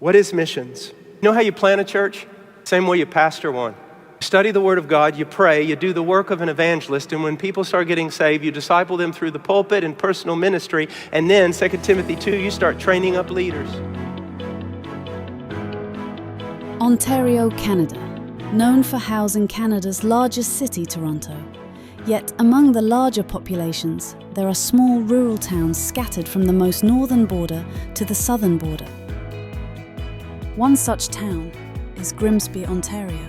What is missions? You know how you plant a church? Same way you pastor one. You study the Word of God, you pray, you do the work of an evangelist, and when people start getting saved, you disciple them through the pulpit and personal ministry, and then 2 Timothy 2, you start training up leaders. Ontario, Canada, known for housing Canada's largest city, Toronto. Yet among the larger populations, there are small rural towns scattered from the most northern border to the southern border. One such town is Grimsby, Ontario,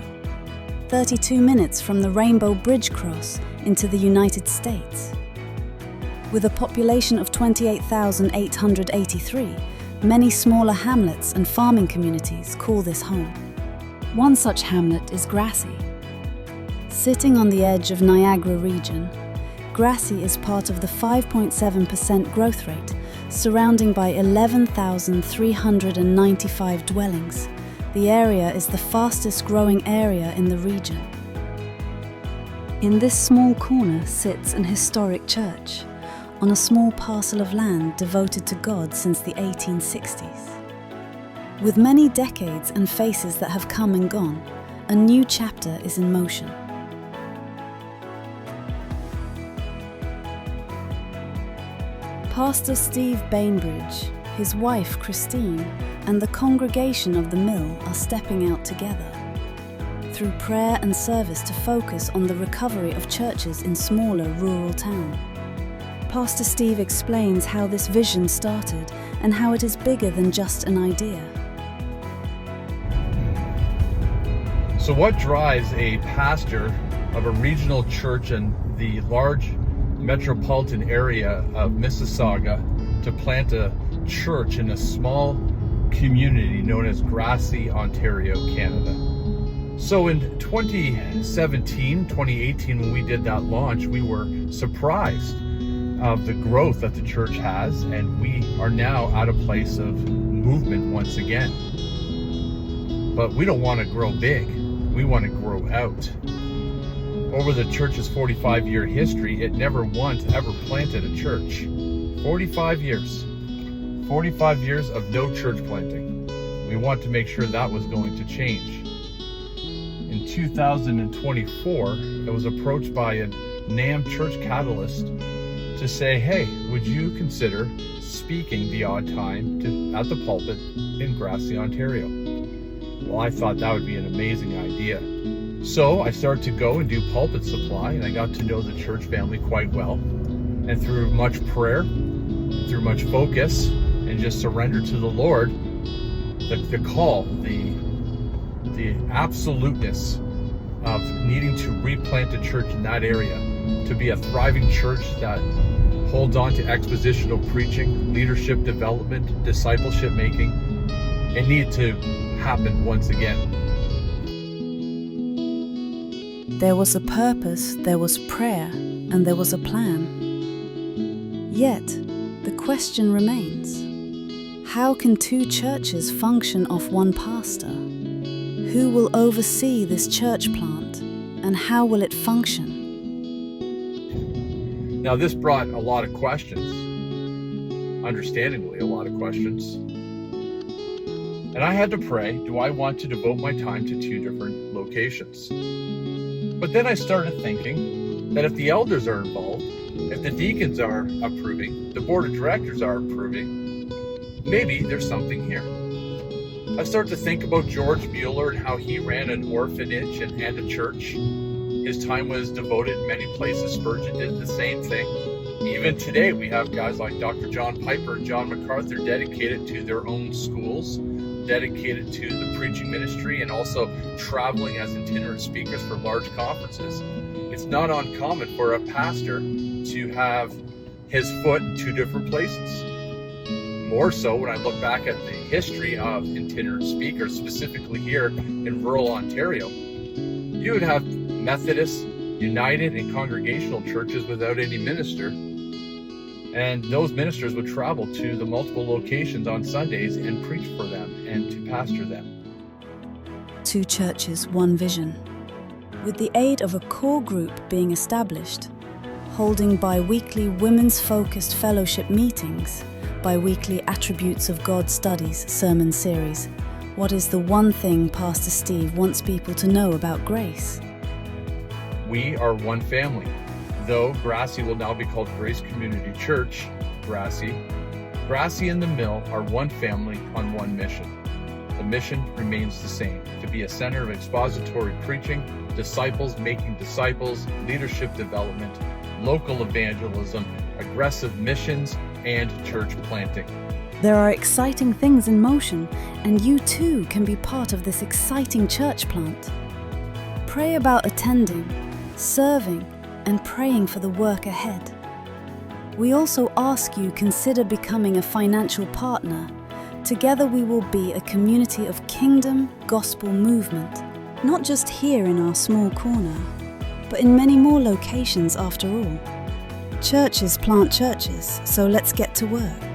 32 minutes from the Rainbow Bridge cross into the United States. With a population of 28,883, many smaller hamlets and farming communities call this home. One such hamlet is Grassie. Sitting on the edge of Niagara region, Grassie is part of the 5.7% growth rate, surrounding by 11,395 dwellings. The area is the fastest growing area in the region. In this small corner sits an historic church, on a small parcel of land devoted to God since the 1860s. With many decades and faces that have come and gone, a new chapter is in motion. Pastor Steve Bainbridge, his wife Christine, and the congregation of the Mill are stepping out together through prayer and service to focus on the recovery of churches in smaller rural towns. Pastor Steve explains how this vision started and how it is bigger than just an idea. So what drives a pastor of a regional church in the large metropolitan area of Mississauga to plant a church in a small community known as Gracie, Ontario, Canada? So in 2017, 2018, when we did that launch, we were surprised of the growth that the church has, and we are now at a place of movement once again. But we don't want to grow big, we want to grow out. Over the church's 45-year history, it never once ever planted a church. 45 years. 45 years of no church planting. We want to make sure that was going to change. In 2024, I was approached by a NAM church catalyst to say, hey, would you consider speaking the odd time at the pulpit in Gracie, Ontario? Well, I thought that would be an amazing idea. So I started to go and do pulpit supply, and I got to know the church family quite well. And through much prayer, through much focus, and just surrender to the Lord, the call, the absoluteness of needing to replant a church in that area, to be a thriving church that holds on to expositional preaching, leadership development, discipleship making, it needed to happen once again. There was a purpose, there was prayer, and there was a plan. Yet, the question remains, how can two churches function off one pastor? Who will oversee this church plant, and how will it function? Now, this brought a lot of questions, understandably a lot of questions. And I had to pray, do I want to devote my time to two different locations? But then I started thinking that if the elders are involved, if the deacons are approving, the board of directors are approving, maybe there's something here. I started to think about George Mueller and how he ran an orphanage and a church. His time was devoted in many places. Spurgeon did the same thing. Even today, we have guys like Dr. John Piper and John MacArthur dedicated to their own schools, dedicated to the preaching ministry, and also traveling as itinerant speakers for large conferences. It's not uncommon for a pastor to have his foot in two different places. More so when I look back at the history of itinerant speakers, specifically here in rural Ontario. You would have Methodist, United, and Congregational churches without any minister. And those ministers would travel to the multiple locations on Sundays and preach for them and to pastor them. Two churches, one vision. With the aid of a core group being established, holding bi-weekly women's-focused fellowship meetings, bi-weekly Attributes of God studies sermon series, What is the one thing Pastor Steve wants people to know about Grace? We are one family. Though Grassie will now be called Grace Community Church, Grassie and the Mill are one family on one mission. The mission remains the same, to be a center of expository preaching, disciples making disciples, leadership development, local evangelism, aggressive missions, and church planting. There are exciting things in motion, and you too can be part of this exciting church plant. Pray about attending, serving, and praying for the work ahead. We also ask you consider becoming a financial partner. Together we will be a community of kingdom gospel movement, not just here in our small corner, but in many more locations after all. Churches plant churches, so let's get to work.